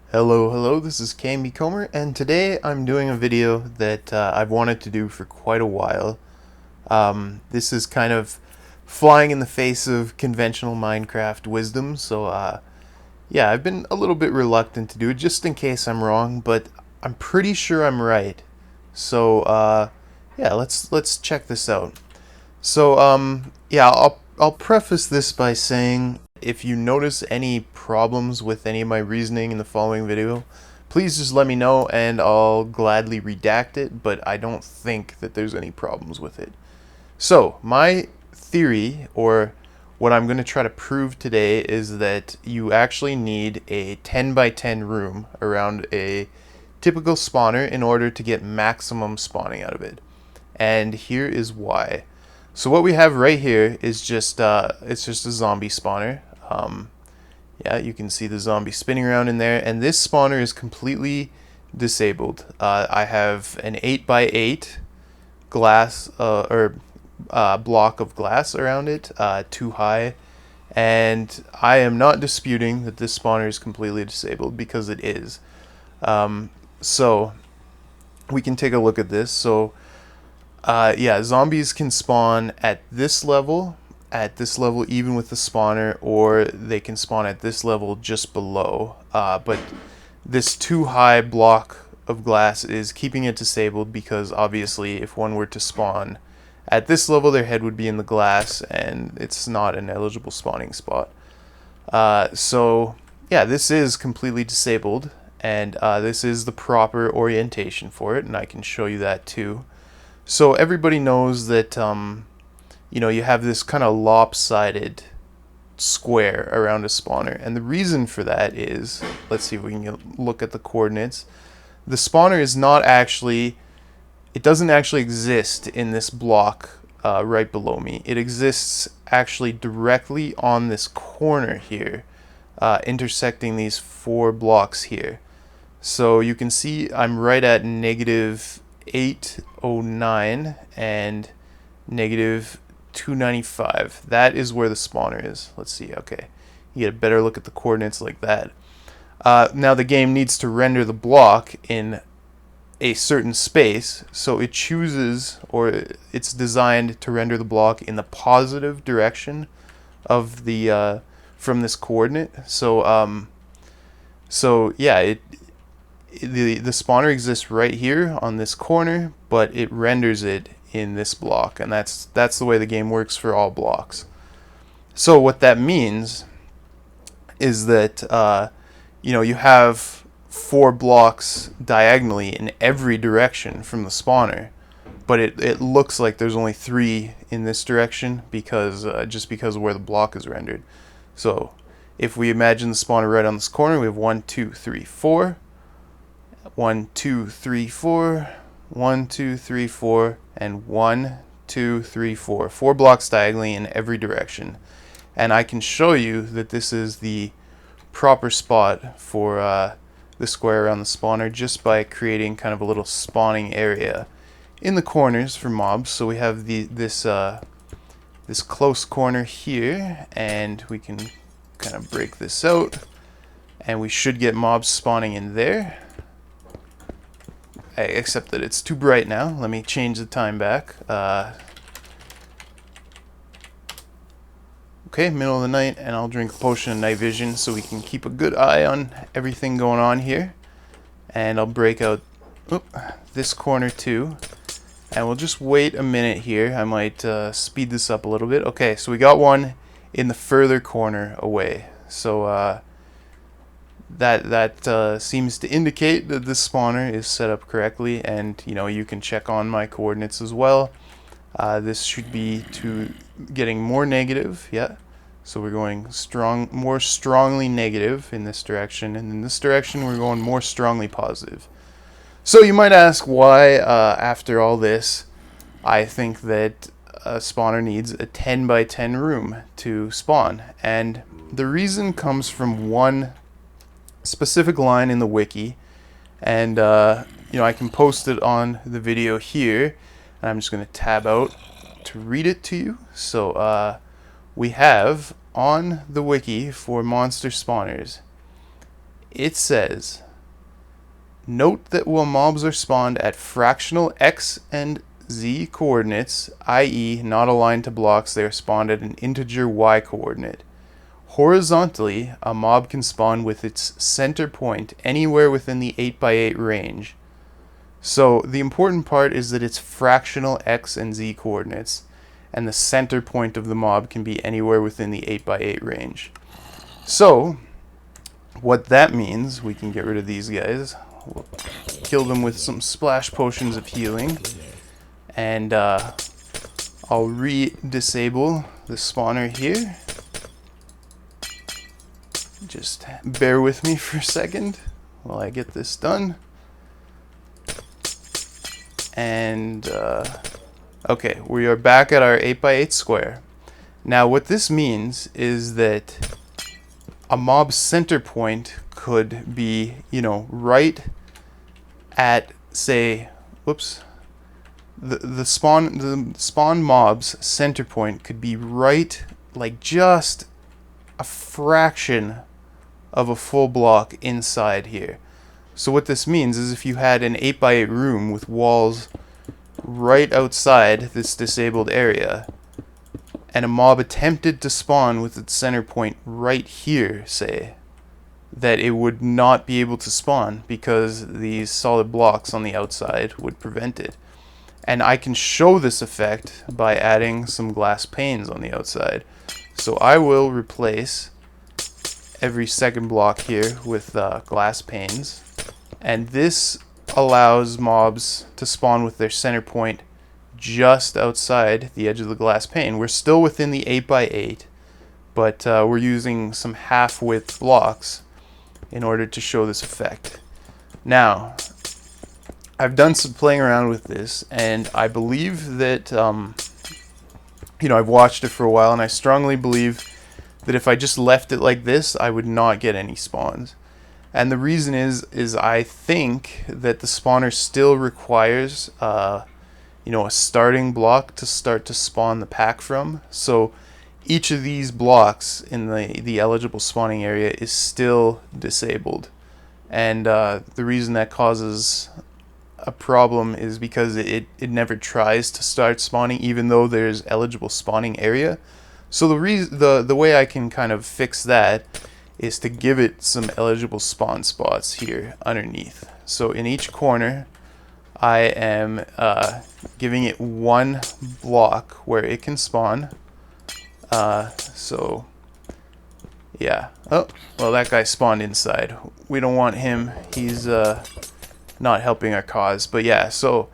Hello, this is Kami Comer, and today I'm doing a video that I've wanted to do for quite a while. This is kind of flying in the face of conventional Minecraft wisdom, so yeah, I've been a little bit reluctant to do it just in case I'm wrong, but I'm pretty sure I'm right. So yeah, let's check this out. So yeah, I'll preface this by saying if you notice any problems with any of my reasoning in the following video, please just let me know and I'll gladly redact it, but I don't think that there's any problems with it. So, my theory, or what I'm going to try to prove today, is that you actually need a 10 by 10 room around a typical spawner in order to get maximum spawning out of it. And here is why. So what we have right here is just it's just a zombie spawner. Yeah, you can see the zombie spinning around in there, and this spawner is completely disabled. I have an 8 by 8 glass or block of glass around it, too high, and I am not disputing that this spawner is completely disabled because it is. So we can take a look at this. So yeah, zombies can spawn at this level, even with the spawner, or they can spawn at this level just below. But this too high block of glass is keeping it disabled because obviously if one were to spawn at this level, their head would be in the glass and it's not an eligible spawning spot. So yeah, this is completely disabled, and this is the proper orientation for it, and I can show you that too. So everybody knows that you know, you have this kind of lopsided square around a spawner, and the reason for that is, let's see if we can look at the coordinates. The spawner is not actually, it doesn't actually exist in this block right below me. It exists actually directly on this corner here, intersecting these 4 blocks here. So you can see I'm right at negative 809 and negative 295. That is where the spawner is. Let's see. Okay, you get a better look at the coordinates like that. Now the game needs to render the block in a certain space, so it chooses, or it's designed to render the block in the positive direction of the from this coordinate. So yeah, the spawner exists right here on this corner, but it renders it in this block, and that's the way the game works for all blocks. So what that means is that you know, you have 4 blocks diagonally in every direction from the spawner, but it looks like there's only 3 in this direction because just because of where the block is rendered. So if we imagine the spawner right on this corner, we have 1, 2, 3, 4. 1, 2, 3, 4, 1, 2, 3, 4, and 1, 2, 3, 4. 4 blocks diagonally in every direction. And I can show you that this is the proper spot for the square around the spawner just by creating kind of a little spawning area in the corners for mobs. So we have this close corner here, and we can kind of break this out, and we should get mobs spawning in there. Except that it's too bright now. Let me change the time back. Okay, middle of the night, and I'll drink a potion of night vision so we can keep a good eye on everything going on here. And I'll break out this corner too. And we'll just wait a minute here. I might speed this up a little bit. Okay, so we got one in the further corner away. So that seems to indicate that this spawner is set up correctly, and you know, you can check on my coordinates as well. This should be to getting more negative, yeah. So we're going more strongly negative in this direction, and in this direction we're going more strongly positive. So you might ask why, after all this, I think that a spawner needs a 10 by 10 room to spawn, and the reason comes from one specific line in the wiki, and you know, I can post it on the video here, and I'm just going to tab out to read it to you. So we have on the wiki for monster spawners, it says, note that while mobs are spawned at fractional x and z coordinates, i.e. not aligned to blocks, they are spawned at an integer y coordinate. Horizontally, a mob can spawn with its center point anywhere within the 8x8 range. So the important part is that it's fractional x and z coordinates, and the center point of the mob can be anywhere within the 8x8 range. So what that means, we can get rid of these guys. We'll kill them with some splash potions of healing. And I'll re-disable the spawner here. Just bear with me for a second while I get this done. And okay, we are back at our 8x8 square. Now what this means is that a mob's center point could be, you know, right at, say, whoops, the spawn mob's center point could be right, like just a fraction of a full block inside here. So what this means is if you had an 8x8 room with walls right outside this disabled area, and a mob attempted to spawn with its center point right here, say, that it would not be able to spawn because these solid blocks on the outside would prevent it. And I can show this effect by adding some glass panes on the outside. So I will replace every second block here with glass panes, and this allows mobs to spawn with their center point just outside the edge of the glass pane. We're still within the 8x8, but we're using some half-width blocks in order to show this effect. Now, I've done some playing around with this, and I believe that, you know, I've watched it for a while, and I strongly believe that if I just left it like this, I would not get any spawns. And the reason is I think that the spawner still requires, you know, a starting block to start to spawn the pack from. So each of these blocks in the eligible spawning area is still disabled. And the reason that causes a problem is because it never tries to start spawning even though there's eligible spawning area. So the way I can kind of fix that is to give it some eligible spawn spots here underneath. So in each corner I am giving it one block where it can spawn. So yeah. Oh, well, that guy spawned inside. We don't want him. He's not helping our cause. But yeah, so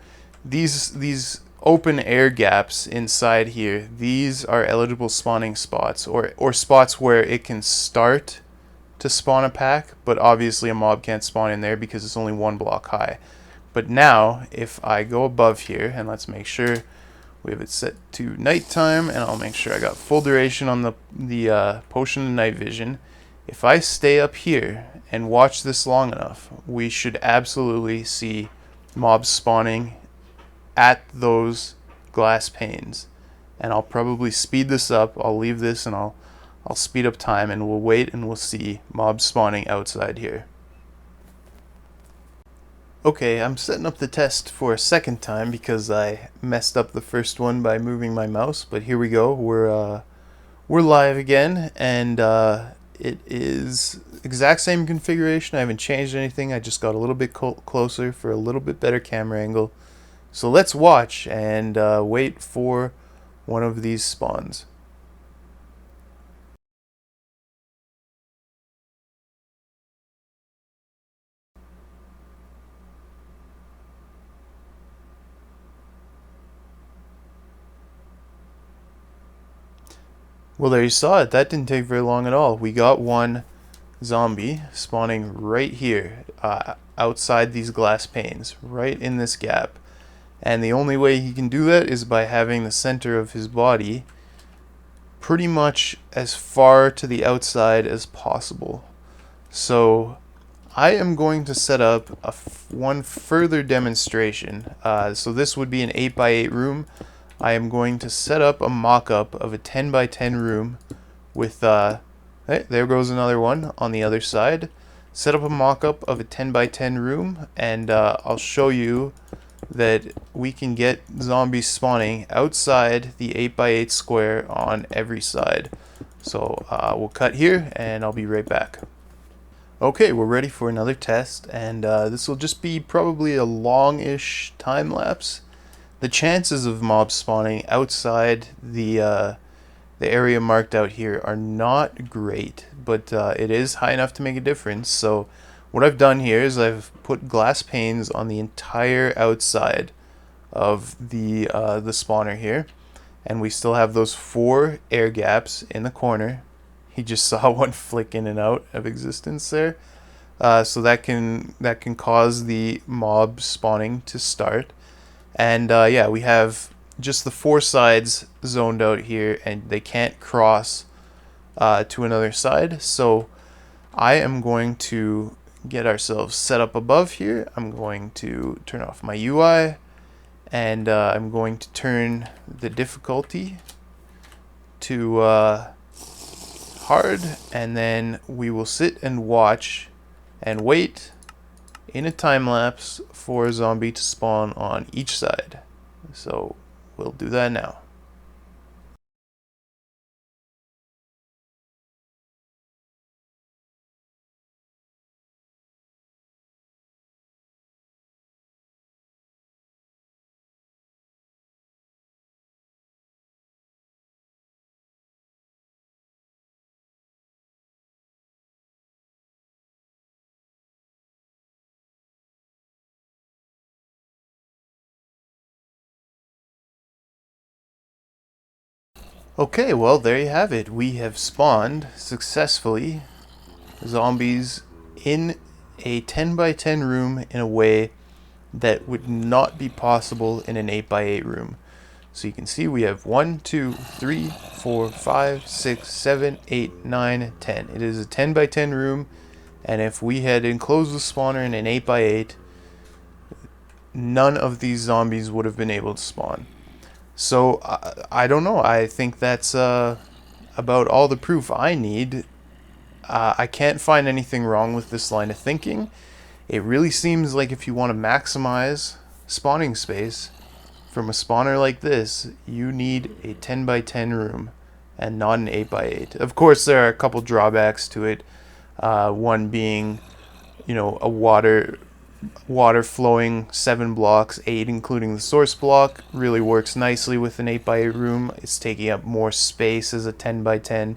these open air gaps inside here, these are eligible spawning spots, or spots where it can start to spawn a pack, but obviously a mob can't spawn in there because it's only one block high. But now if I go above here, and let's make sure we have it set to nighttime, and I'll make sure I got full duration on the potion of night vision. If I stay up here and watch this long enough, we should absolutely see mobs spawning at those glass panes. And I'll probably speed this up. I'll leave this and I'll speed up time, and we'll wait and we'll see mobs spawning outside here. Okay, I'm setting up the test for a second time because I messed up the first one by moving my mouse, but here we go. We're live again, and it is exact same configuration. I haven't changed anything. I just got a little bit closer for a little bit better camera angle. So let's watch and wait for one of these spawns. Well, there you saw it. That didn't take very long at all. We got one zombie spawning right here, outside these glass panes, right in this gap. And the only way he can do that is by having the center of his body pretty much as far to the outside as possible. So I am going to set up one further demonstration. So this would be an 8x8 room. I am going to set up a mock-up of a 10x10 room with, hey, there goes another one on the other side. set up a mock-up of a 10 by 10 room, and I'll show you that we can get zombies spawning outside the 8 by 8 square on every side. So we'll cut here and I'll be right back. Okay, we're ready for another test, and this will just be probably a long-ish time lapse. The chances of mobs spawning outside the area marked out here are not great, but it is high enough to make a difference. So what I've done here is I've put glass panes on the entire outside of the spawner here, and we still have those 4 air gaps in the corner. You just saw one flick in and out of existence there. So that can cause the mob spawning to start. And yeah, we have just the 4 sides zoned out here, and they can't cross to another side. So I am going to get ourselves set up above here. I'm going to turn off my UI, and I'm going to turn the difficulty to hard, and then we will sit and watch and wait in a time lapse for a zombie to spawn on each side. So we'll do that now. Okay, well, there you have it. We have spawned successfully zombies in a 10 by 10 room in a way that would not be possible in an 8 by 8 room. So you can see we have 1, 2, 3, 4, 5, 6, 7, 8, 9, 10. It is a 10 by 10 room, and if we had enclosed the spawner in an 8 by 8, none of these zombies would have been able to spawn. So I don't know. I think that's about all the proof I need. I can't find anything wrong with this line of thinking. It really seems like if you want to maximize spawning space from a spawner like this, you need a 10 by 10 room and not an 8 by 8. Of course, there are a couple drawbacks to it. One being, you know, a water flowing 7 blocks, 8 including the source block, really works nicely with an 8 by 8 room. It's taking up more space as a 10 by 10.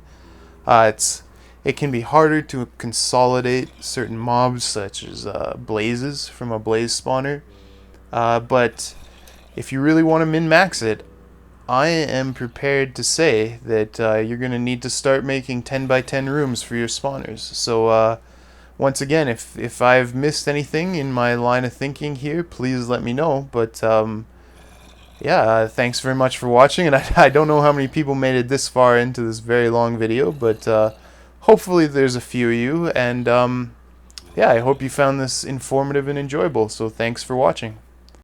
It can be harder to consolidate certain mobs, such as blazes from a blaze spawner. But if you really want to min-max it, I am prepared to say that you're going to need to start making 10 by 10 rooms for your spawners. So once again, if I've missed anything in my line of thinking here, please let me know. But yeah, thanks very much for watching, and I don't know how many people made it this far into this very long video, but hopefully there's a few of you, and yeah, I hope you found this informative and enjoyable, so thanks for watching.